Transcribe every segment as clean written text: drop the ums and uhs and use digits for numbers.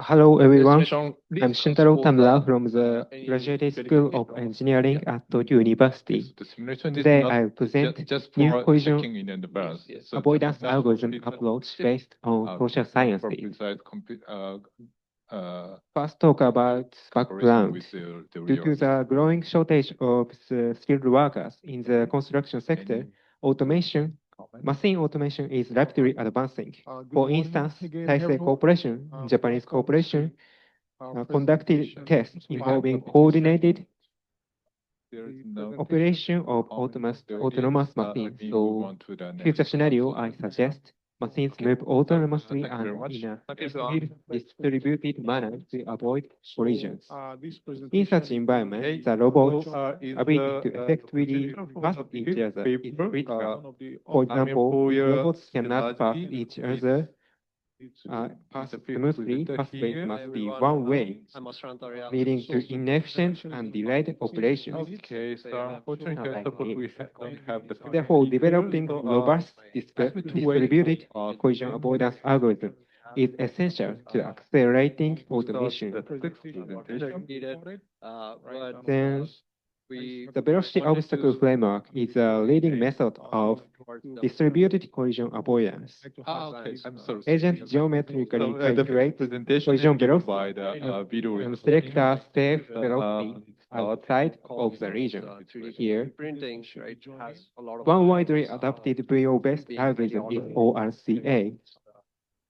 Hello everyone, I'm Shuntaro Tamura from the Graduate School of Engineering at Tokyo University. Today I will present new collision avoidance algorithm approach based on social sciences. First talk about background. Due to the growing shortage of skilled workers in the construction sector, machine automation is rapidly advancing. For instance, Taisei Corporation, Japanese corporation, conducted tests involving coordinated operation of autonomous machines. So, future scenario, I suggest machines move autonomously and in a distributed manner to avoid collisions. In such environment, the robot's ability to effectively pass each other is critical. For example, robots cannot pass each other pass smoothly. Pathways must be one way, leading to inefficient and delayed operations. Okay, so unfortunately, we don't have the. Therefore, developing robust distributed collision avoidance algorithm is essential to accelerating automation. Then, the velocity obstacle framework is a leading method of distributed collision avoidance. Okay, I'm sorry. Agent geometrically The calculate presentation collision is given velocity by the video. and select a safe velocity outside of the region. Here, one widely adopted VO-based algorithm is ORCA.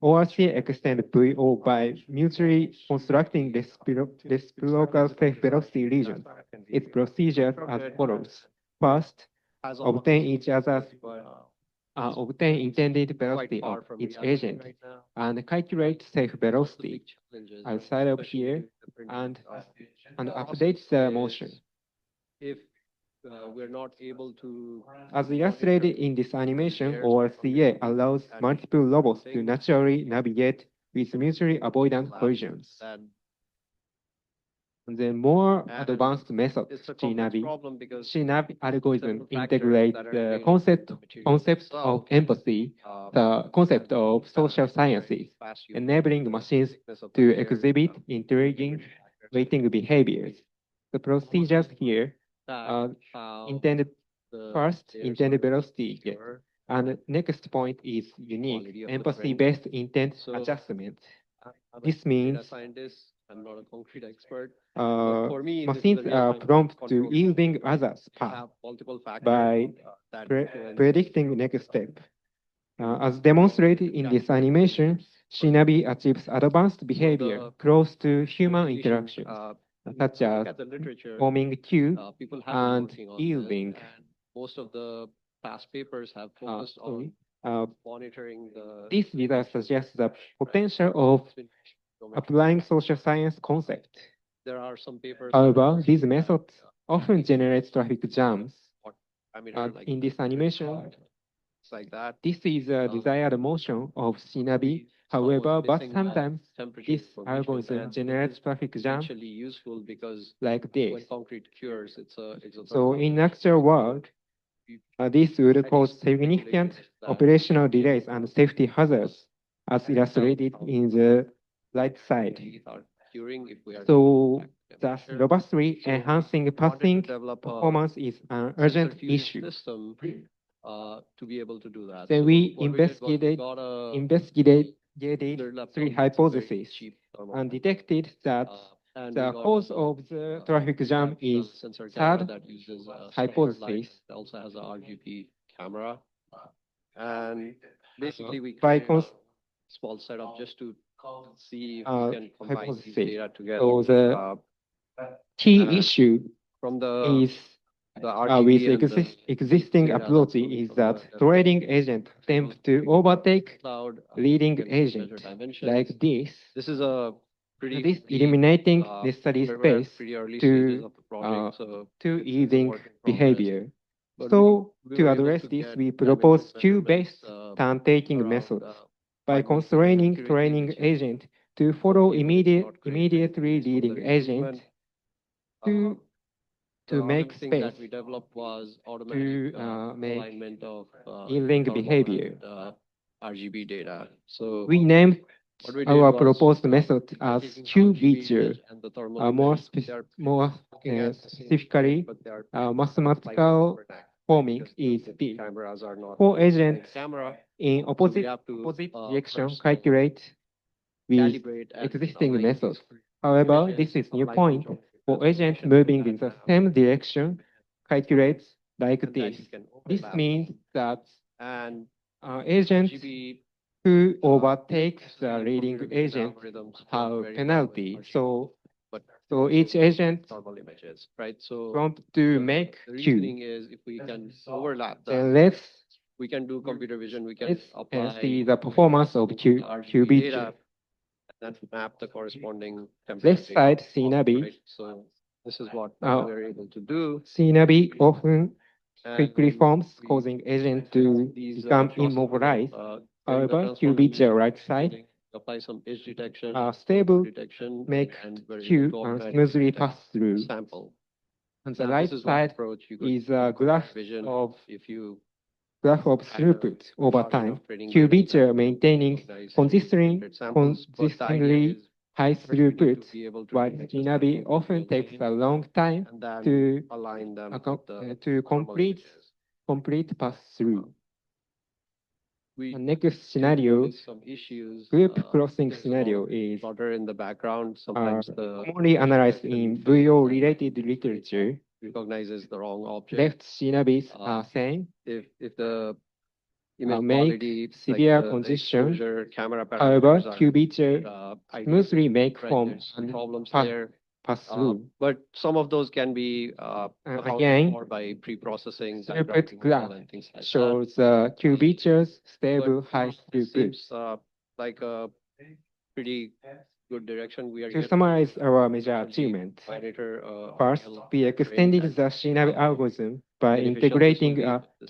ORCA extends VO by mutually constructing reciprocal safe velocity regions. Its procedure as follows. First, obtain intended velocity of each agent and calculate safe velocity outside of here and update the motion. We're not able to. As illustrated in this animation, ORCA allows multiple robots to naturally navigate with mutually avoidant collisions. And the more advanced method, C-Nav algorithm integrates the concept of empathy, the concept of social sciences, enabling machines to exhibit intriguing waiting behaviors. The procedures here intended velocity get. And next point is unique, empathy-based intent adjustment. This means I'm not a concrete expert. machines are prompt to yielding others path by predicting next step. As demonstrated in this animation, Shinabi achieves advanced behavior close to human interaction, such as forming queue and yielding. Most of the past papers have focused on monitoring the. This result suggests the potential of applying social science concept. There are some papers. However, these methods often generate traffic jams. Like in this animation, it's like that. this is a desired motion of Shinabi. However, but sometimes this algorithm generates traffic jam useful because like this. when concrete cures, it's a. So in actual world, this would cause significant operational delays and safety hazards, as illustrated in the right side. So, thus, robustly enhancing passing performance is an urgent issue. To be able to do that. Then we investigated three hypotheses and detected that the cause of the traffic jam is third hypothesis. It also has a RGB camera, and basically we by small setup just to see if we can combine these data together. So the key issue from the is with existing approach is that trading agent attempt to overtake leading agent like this. This is a eliminating necessary space to easing behavior. So to address this, we propose queue-based turn-taking methods by constraining training agent to follow immediately leading agent to make space that we developed was automatic alignment of yielding behavior. RGB data. So we named What we did our was, proposed method as taking Q G feature. and the thermal More, image, they are more looking at the same specifically, image, but they are mathematical slightly forming because is the this. cameras are not For the same agents camera. in So we opposite have to direction, first calculate with calibrate and existing align methods. these However, images, this is new apply point. control For agents transformation, moving in and, the same direction, calculates like and then this. you can This overlap. means that And agents GB who overtake the computer leading vision agent algorithms work have very well penalty. with So, but so also each agent thermal images, right? So prompt to make the Q. reasoning is if we can overlap Then that, let's we can do computer vision, we can let's apply see the performance of Q RGB feature. data and then map the corresponding Left temperature. side, C-Navi. Right? So this is what Uh, we're able to do. C-Navi often And quickly forms, we causing agent to these become processes of, immobilized. during the However, Q transformation, feature right side, apply some edge detection, stable detection, make and we're able Q to automatically smoothly detect pass through. sample. On the Now, right this is one side approach you could is do a computer graph vision of if you throughput over large time. enough training Q data set feature to maintaining recognize consistently samples, but the idea is high first we need to throughput, be able to while detect the G-Navi sample often real takes time a long time and then to align them with the to thermal complete images. pass through. We The next did scenario, notice some issues. group crossing There's a lot scenario of is clutter in the background. Sometimes the commonly analyzed in VO-related literature. recognizes the wrong object. Left Shinabi's are saying If the image make quality, severe the congestion. exposure, camera However, parameters Q feature are smoothly make right, form there's problems pass, there. pass through. But some of those can be Again, or by pre-processing throughput graph and things like that. shows Q features stable high throughput. Seems like a pretty good direction. We are To summarize our major achievement, first, we extended the CNAV algorithm by integrating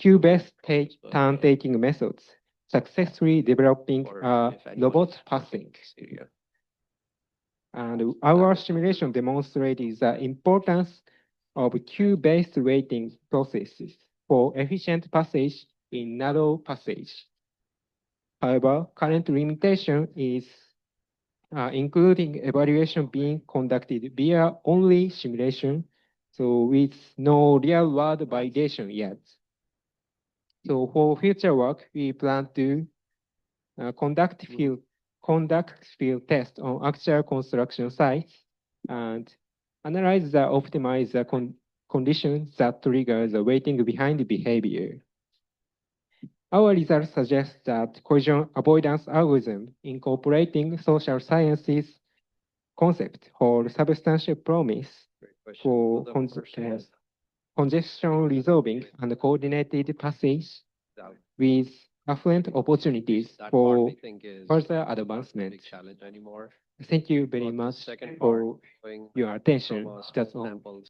Q-based turn-taking methods, successfully developing robot passing. And our simulation demonstrated the importance of Q-based rating processes for efficient passage in narrow passage. However, current limitation is including evaluation being conducted via only simulation, so with no real-world validation yet. So for future work, we plan to conduct field tests on actual construction sites and analyze the optimize the conditions that trigger the waiting behind behavior. Our results suggest that collision avoidance algorithm incorporating social sciences concept hold substantial promise for congestion resolving and coordinated passage with affluent opportunities for further advancement. Thank you very much for your attention. That's all.